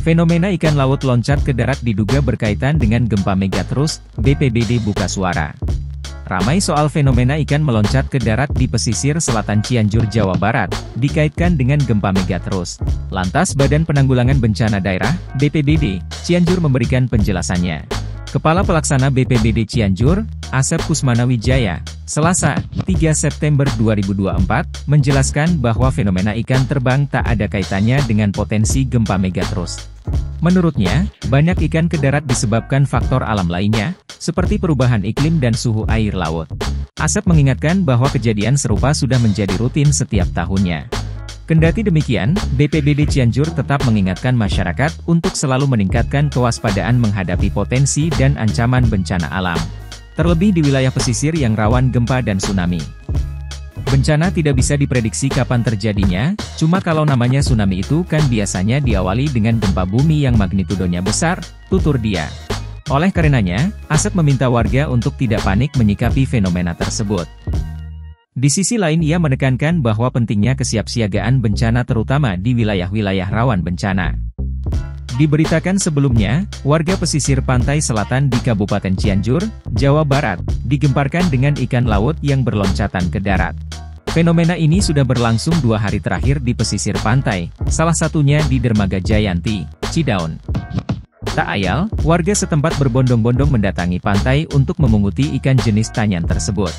Fenomena ikan laut loncat ke darat diduga berkaitan dengan gempa megatrust, BPBD buka suara. Ramai soal fenomena ikan meloncat ke darat di pesisir selatan Cianjur, Jawa Barat, dikaitkan dengan gempa megatrust. Lantas Badan Penanggulangan Bencana Daerah, BPBD, Cianjur memberikan penjelasannya. Kepala Pelaksana BPBD Cianjur, Asep Kusmanawijaya, Selasa, 3 September 2024, menjelaskan bahwa fenomena ikan terbang tak ada kaitannya dengan potensi gempa megatrust. Menurutnya, banyak ikan ke darat disebabkan faktor alam lainnya, seperti perubahan iklim dan suhu air laut. Asep mengingatkan bahwa kejadian serupa sudah menjadi rutin setiap tahunnya. Kendati demikian, BPBD Cianjur tetap mengingatkan masyarakat untuk selalu meningkatkan kewaspadaan menghadapi potensi dan ancaman bencana alam. Terlebih di wilayah pesisir yang rawan gempa dan tsunami. Bencana tidak bisa diprediksi kapan terjadinya, cuma kalau namanya tsunami itu kan biasanya diawali dengan gempa bumi yang magnitudonya besar, tutur dia. Oleh karenanya, Asep meminta warga untuk tidak panik menyikapi fenomena tersebut. Di sisi lain ia menekankan bahwa pentingnya kesiapsiagaan bencana terutama di wilayah-wilayah rawan bencana. Diberitakan sebelumnya, warga pesisir pantai selatan di Kabupaten Cianjur, Jawa Barat, digemparkan dengan ikan laut yang berloncatan ke darat. Fenomena ini sudah berlangsung 2 hari terakhir di pesisir pantai, salah satunya di Dermaga Jayanti, Cidaun. Tak ayal, warga setempat berbondong-bondong mendatangi pantai untuk memunguti ikan jenis tanyan tersebut.